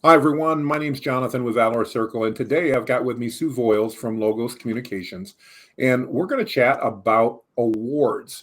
Hi, everyone. My name's Jonathan with Valorous Circle, and today I've got with me Sue Voyles from Logos Communications, and we're going to chat about awards.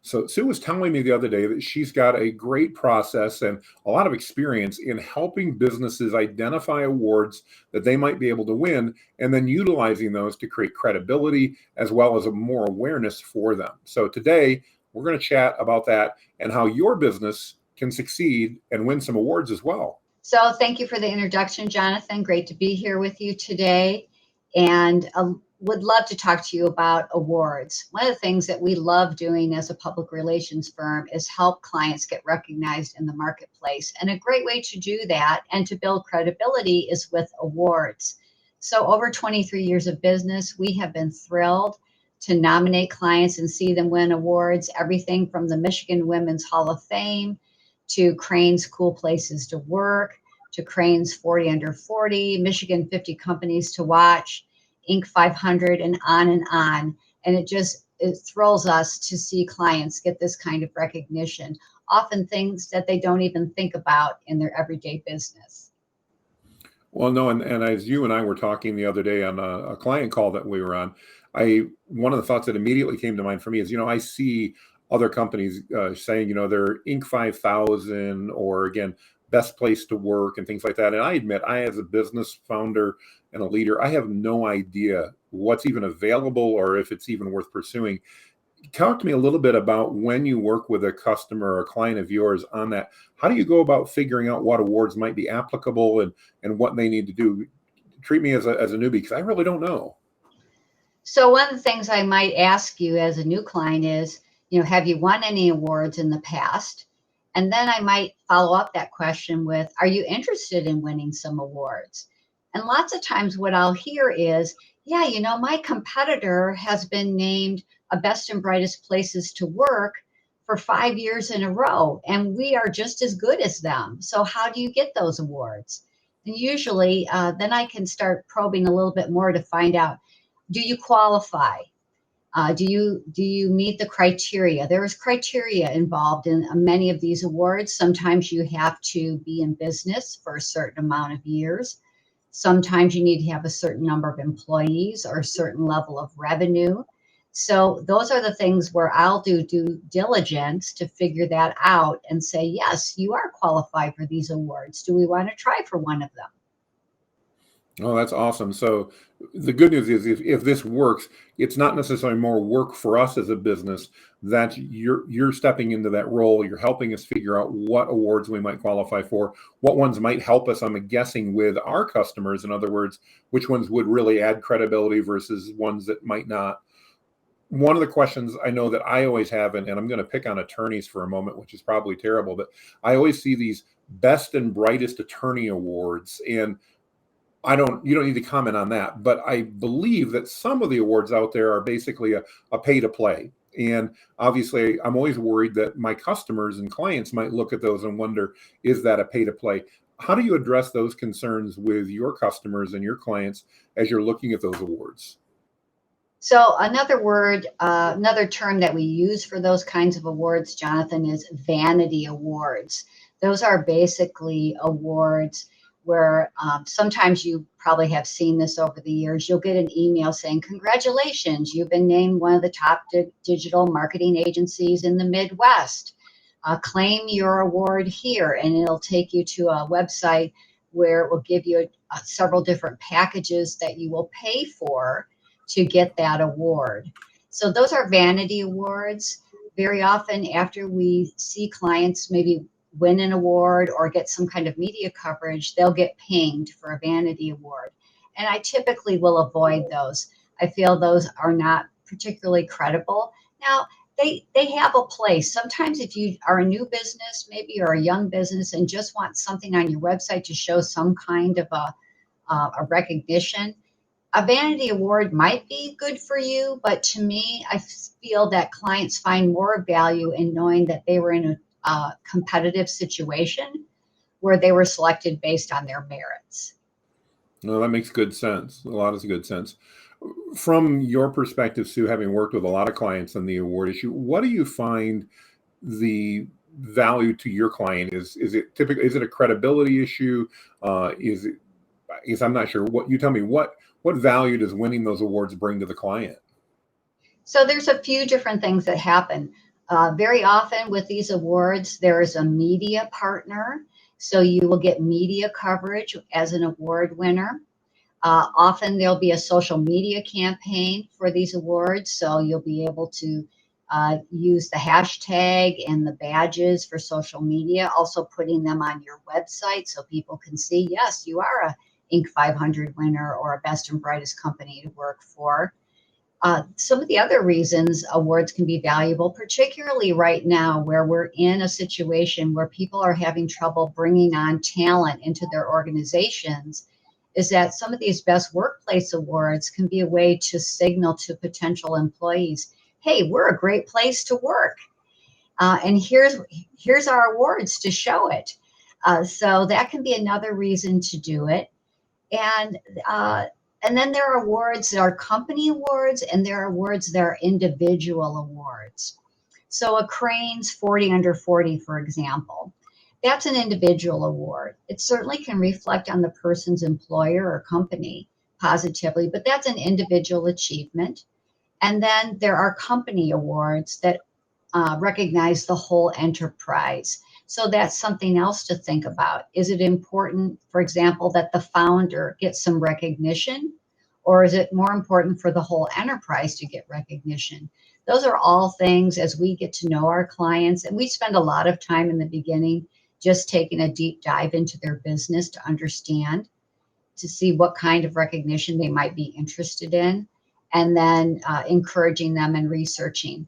So Sue was telling me the other day that she's got a great process and a lot of experience in helping businesses identify awards that they might be able to win, and then utilizing those to create credibility as well as a more awareness for them. So today we're going to chat about that and how your business can succeed and win some awards as well. So thank you for the introduction, Jonathan. Great to be here with you today, and would love to talk to you about awards. One of the things that we love doing as a public relations firm is help clients get recognized in the marketplace. And a great way to do that and to build credibility is with awards. So over 23 years of business, we have been thrilled to nominate clients and see them win awards, everything from the Michigan Women's Hall of Fame to Crane's Cool Places to Work, to Crane's 40 Under 40, Michigan 50 Companies to Watch, Inc. 500, and on and on. And it thrills us to see clients get this kind of recognition, often things that they don't even think about in their everyday business. Well, no, and as you and I were talking the other day on a client call that we were on, one of the thoughts that immediately came to mind for me is, I see other companies saying, they're Inc. 5000 or again, best place to work and things like that. And I admit, I as a business founder and a leader, I have no idea what's even available or if it's even worth pursuing. Talk to me a little bit about when you work with a customer or a client of yours on that. How do you go about figuring out what awards might be applicable and what they need to do? Treat me as a newbie because I really don't know. So one of the things I might ask you as a new client is, have you won any awards in the past? And then I might follow up that question with, are you interested in winning some awards? And lots of times what I'll hear is, yeah, my competitor has been named a best and brightest places to work for 5 years in a row, and we are just as good as them. So how do you get those awards? And usually then I can start probing a little bit more to find out, do you qualify? Do you meet the criteria? There is criteria involved in many of these awards. Sometimes you have to be in business for a certain amount of years. Sometimes you need to have a certain number of employees or a certain level of revenue. So those are the things where I'll do due diligence to figure that out and say, yes, you are qualified for these awards. Do we want to try for one of them? Oh, that's awesome. So the good news is if this works, it's not necessarily more work for us as a business that you're stepping into that role. You're helping us figure out what awards we might qualify for, what ones might help us, I'm guessing, with our customers. In other words, which ones would really add credibility versus ones that might not. One of the questions I know that I always have, and I'm going to pick on attorneys for a moment, which is probably terrible, but I always see these best and brightest attorney awards. And you don't need to comment on that, but I believe that some of the awards out there are basically a pay to play. And obviously, I'm always worried that my customers and clients might look at those and wonder, is that a pay to play? How do you address those concerns with your customers and your clients as you're looking at those awards? So another term that we use for those kinds of awards, Jonathan, is vanity awards. Those are basically awards where sometimes you probably have seen this over the years. You'll get an email saying, congratulations, you've been named one of the top digital marketing agencies in the Midwest. Claim your award here, and it'll take you to a website where it will give you several different packages that you will pay for to get that award. So those are vanity awards. Very often after we see clients maybe win an award or get some kind of media coverage, they'll get pinged for a vanity award. And I typically will avoid those. I feel those are not particularly credible. Now, they have a place. Sometimes if you are a new business, maybe you're a young business and just want something on your website to show some kind of a recognition, a vanity award might be good for you, but to me, I feel that clients find more value in knowing that they were in a competitive situation where they were selected based on their merits. No, that makes good sense. A lot of good sense. From your perspective, Sue, having worked with a lot of clients on the award issue, what do you find the value to your client? Is it typically, is it a credibility issue? Is it, I guess I'm not sure. What you tell me, what value does winning those awards bring to the client? So there's a few different things that happen. Very often with these awards, there is a media partner. So you will get media coverage as an award winner. Often there'll be a social media campaign for these awards. So you'll be able to use the hashtag and the badges for social media, also putting them on your website so people can see, yes, you are a Inc. 500 winner or a best and brightest company to work for. Some of the other reasons awards can be valuable, particularly right now where we're in a situation where people are having trouble bringing on talent into their organizations, is that some of these best workplace awards can be a way to signal to potential employees, hey, we're a great place to work. And here's our awards to show it. So that can be another reason to do it. And uh, and then there are awards that are company awards, and there are awards that are individual awards. So a Crane's 40 under 40, for example, that's an individual award. It certainly can reflect on the person's employer or company positively, but that's an individual achievement. And then there are company awards that recognize the whole enterprise. So that's something else to think about. Is it important, for example, that the founder gets some recognition, or is it more important for the whole enterprise to get recognition? Those are all things as we get to know our clients, and we spend a lot of time in the beginning just taking a deep dive into their business to understand, to see what kind of recognition they might be interested in, and then encouraging them and researching.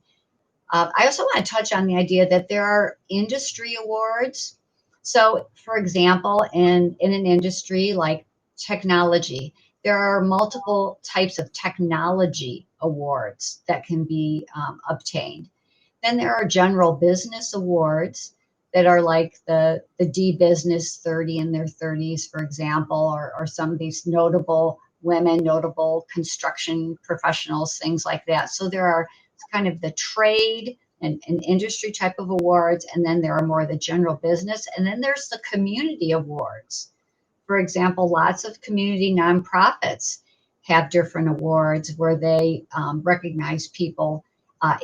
I also want to touch on the idea that there are industry awards. So, for example, in an industry like technology, there are multiple types of technology awards that can be obtained. Then there are general business awards that are like the D Business 30 in their 30s, for example, or some of these notable women, notable construction professionals, things like that. So there are kind of the trade and industry type of awards, and then there are more the general business, and then there's the community awards. For example, lots of community nonprofits have different awards where they recognize people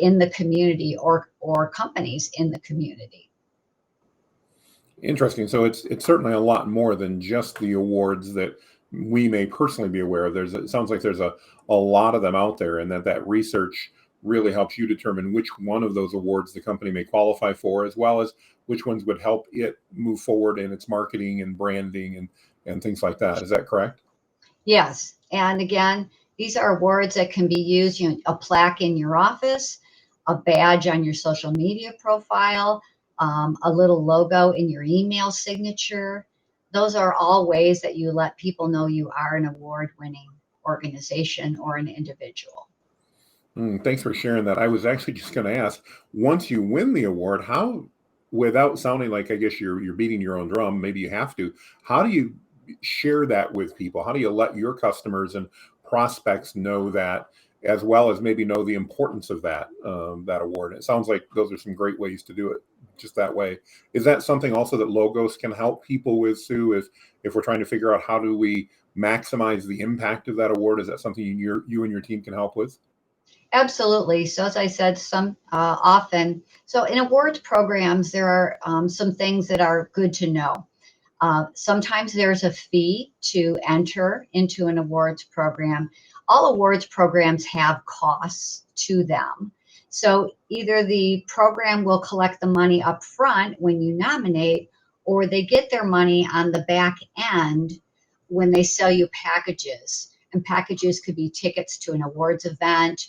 in the community or companies in the community. Interesting. So it's certainly a lot more than just the awards that we may personally be aware of. It sounds like there's a lot of them out there, and that research really helps you determine which one of those awards the company may qualify for, as well as which ones would help it move forward in its marketing and branding and things like that. Is that correct? Yes. And again, these are awards that can be used, a plaque in your office, a badge on your social media profile, a little logo in your email signature. Those are all ways that you let people know you are an award winning organization or an individual. Thanks for sharing that. I was actually just going to ask, once you win the award, how, without sounding like I guess you're beating your own drum, maybe you have to, how do you share that with people? How do you let your customers and prospects know that, as well as maybe know the importance of that award? It sounds like those are some great ways to do it just that way. Is that something also that Logos can help people with, Sue? If we're trying to figure out how do we maximize the impact of that award, is that something you and your team can help with? Absolutely. So as I said, some often, so in awards programs, there are some things that are good to know. Sometimes there's a fee to enter into an awards program. All awards programs have costs to them. So either the program will collect the money up front when you nominate, or they get their money on the back end when they sell you packages. And packages could be tickets to an awards event,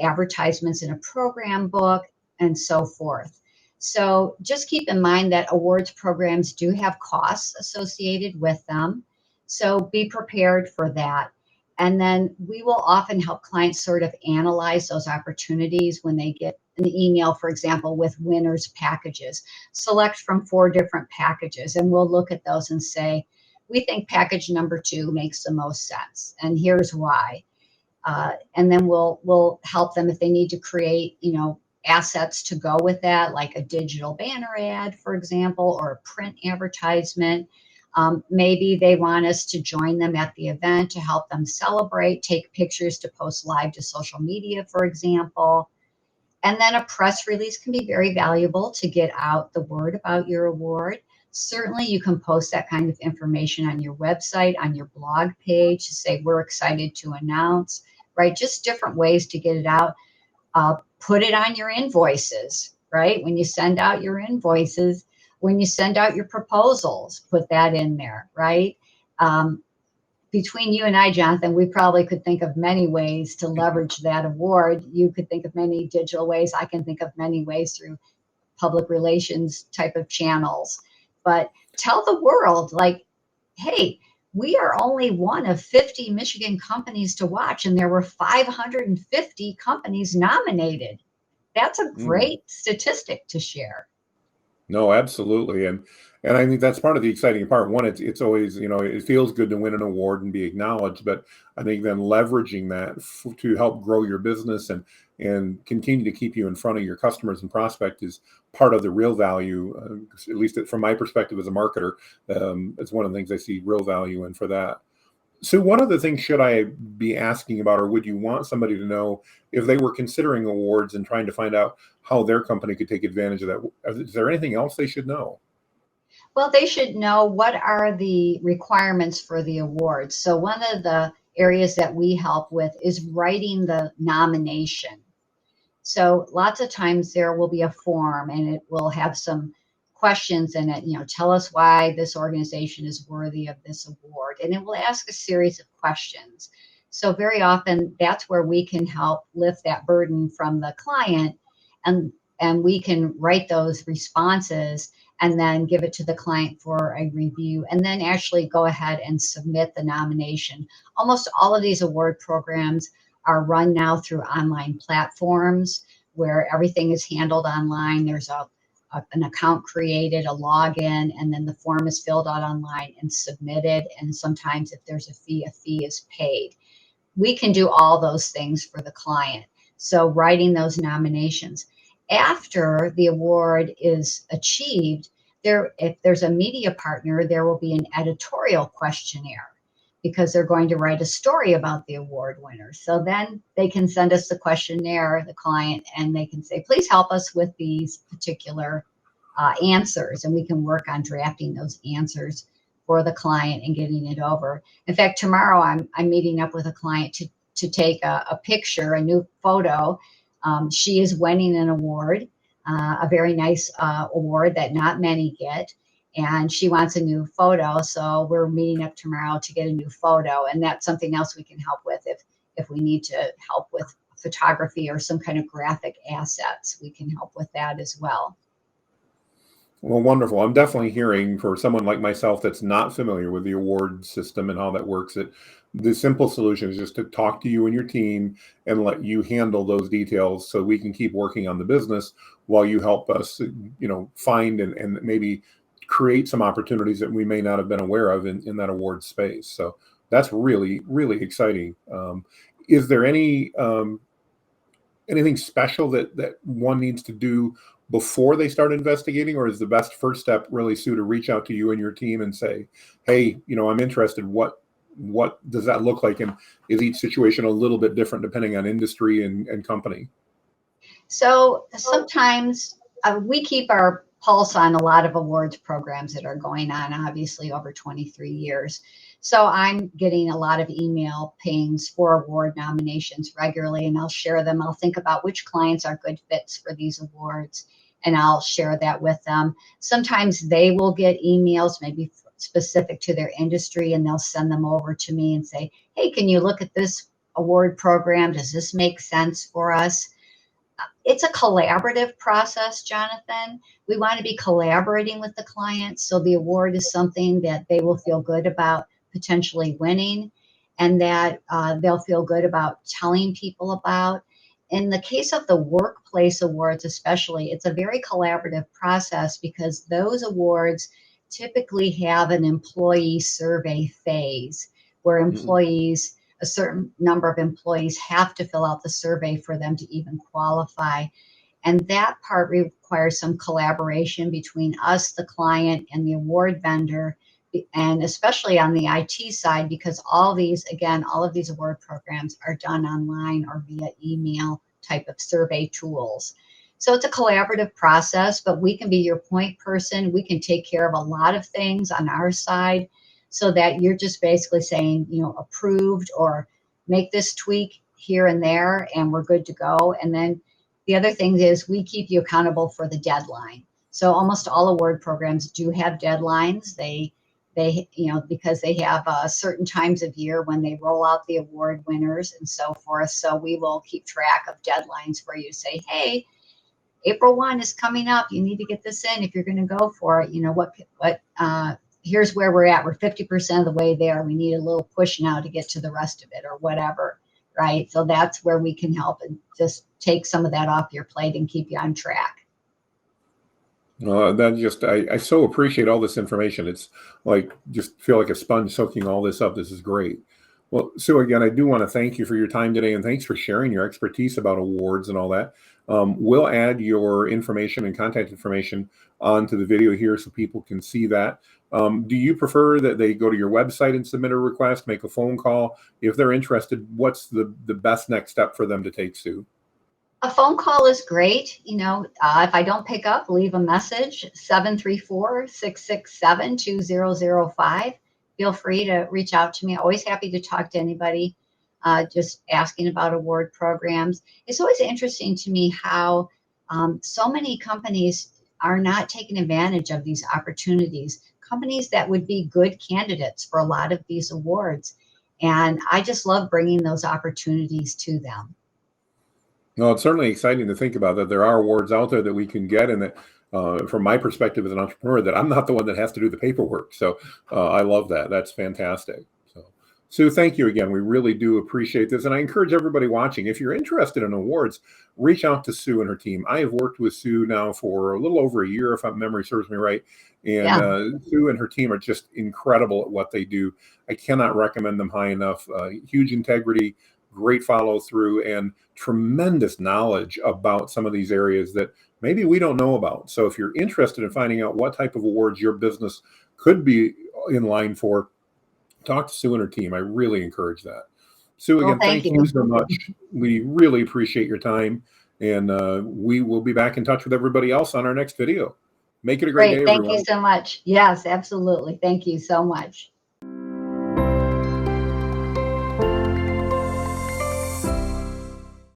advertisements in a program book, and so forth. So just keep in mind that awards programs do have costs associated with them. So be prepared for that. And then we will often help clients sort of analyze those opportunities when they get an email, for example, with winners packages. Select from 4 different packages, and we'll look at those and say, we think package number 2 makes the most sense, and here's why. And then we'll help them if they need to create, assets to go with that, like a digital banner ad, for example, or a print advertisement. Maybe they want us to join them at the event to help them celebrate, take pictures to post live to social media, for example. And then a press release can be very valuable to get out the word about your award. Certainly, you can post that kind of information on your website, on your blog page to say, we're excited to announce, right? Just different ways to get it out. Put it on your invoices, right? When you send out your invoices, when you send out your proposals, put that in there, right? Between you and I, Jonathan, we probably could think of many ways to leverage that award. You could think of many digital ways. I can think of many ways through public relations type of channels. But tell the world, like, hey, we are only one of 50 Michigan companies to watch, and there were 550 companies nominated. That's a Mhm. great statistic to share. No, absolutely, and I think that's part of the exciting part. One, it's always, it feels good to win an award and be acknowledged, but I think then leveraging that to help grow your business and continue to keep you in front of your customers and prospect is part of the real value. At least from my perspective as a marketer, it's one of the things I see real value in for that. So, one of the things should I be asking about, or would you want somebody to know if they were considering awards and trying to find out how their company could take advantage of that? Is there anything else they should know? Well, they should know what are the requirements for the awards. So, one of the areas that we help with is writing the nomination. So lots of times there will be a form and it will have some questions in it, tell us why this organization is worthy of this award. And it will ask a series of questions. So very often that's where we can help lift that burden from the client, and we can write those responses and then give it to the client for a review and then actually go ahead and submit the nomination. Almost all of these award programs are run now through online platforms where everything is handled online. There's an account created, a login, and then the form is filled out online and submitted. And sometimes if there's a fee is paid. We can do all those things for the client. So writing those nominations. After the award is achieved, if there's a media partner, there will be an editorial questionnaire because they're going to write a story about the award winner. So then they can send us the questionnaire, the client, and they can say, please help us with these particular answers. And we can work on drafting those answers for the client and getting it over. In fact, tomorrow I'm meeting up with a client to take a picture, a new photo. She is winning an award, a very nice award that not many get. And she wants a new photo. So we're meeting up tomorrow to get a new photo. And that's something else we can help with if we need to help with photography or some kind of graphic assets. We can help with that as well. Well, wonderful. I'm definitely hearing for someone like myself that's not familiar with the award system and how that works, that the simple solution is just to talk to you and your team and let you handle those details so we can keep working on the business while you help us, find and maybe create some opportunities that we may not have been aware of in that award space. So that's really, really exciting. Is there anything special that one needs to do before they start investigating, or is the best first step really, Sue, to reach out to you and your team and say, hey, I'm interested, what does that look like, and is each situation a little bit different depending on industry and company? So sometimes we keep our pulse on a lot of awards programs that are going on, obviously over 23 years. So I'm getting a lot of email pings for award nominations regularly, and I'll share them. I'll think about which clients are good fits for these awards, and I'll share that with them. Sometimes they will get emails, maybe specific to their industry, and they'll send them over to me and say, hey, can you look at this award program? Does this make sense for us? It's a collaborative process, Jonathan. We want to be collaborating with the clients. So the award is something that they will feel good about potentially winning, and that they'll feel good about telling people about. In the case of the workplace awards, especially, it's a very collaborative process because those awards typically have an employee survey phase where a certain number of employees have to fill out the survey for them to even qualify. And that part requires some collaboration between us, the client, and the award vendor, and especially on the IT side, because all of these award programs are done online or via email type of survey tools. So it's a collaborative process, but we can be your point person. We can take care of a lot of things on our side so that you're just basically saying, approved or make this tweak here and there, and we're good to go. And then the other thing is we keep you accountable for the deadline. So almost all award programs do have deadlines. They because they have certain times of year when they roll out the award winners and so forth. So we will keep track of deadlines where you say, hey, April 1 is coming up. You need to get this in if you're going to go for it. Here's where we're at. We're 50% of the way there. We need a little push now to get to the rest of it or whatever, right? So that's where we can help and just take some of that off your plate and keep you on track. I so appreciate all this information. It's like, just feel like a sponge soaking all this up. This is great. Well, Sue, again, I do want to thank you for your time today, and thanks for sharing your expertise about awards and all that. We'll add your information and contact information onto the video here so people can see that. Do you prefer that they go to your website and submit a request, make a phone call? If they're interested, what's the best next step for them to take, Sue? A phone call is great. If I don't pick up, leave a message, 734-667-2005. Feel free to reach out to me. Always happy to talk to anybody just asking about award programs. It's always interesting to me how so many companies are not taking advantage of these opportunities, companies that would be good candidates for a lot of these awards. And I just love bringing those opportunities to them. No, it's certainly exciting to think about that there are awards out there that we can get, and that from my perspective as an entrepreneur, that I'm not the one that has to do the paperwork. So I love that. That's fantastic. So, Sue, thank you again. We really do appreciate this. And I encourage everybody watching, if you're interested in awards, reach out to Sue and her team. I have worked with Sue now for a little over a year, if my memory serves me right. And Sue and her team are just incredible at what they do. I cannot recommend them high enough. Huge integrity, great follow through, and tremendous knowledge about some of these areas that maybe we don't know about. So if you're interested in finding out what type of awards your business could be in line for, talk to Sue and her team. I really encourage that. Sue, again, thank you so much. We really appreciate your time, and we will be back in touch with everybody else on our next video. Make it a great day, everyone. Thank you so much. Yes, absolutely. Thank you so much.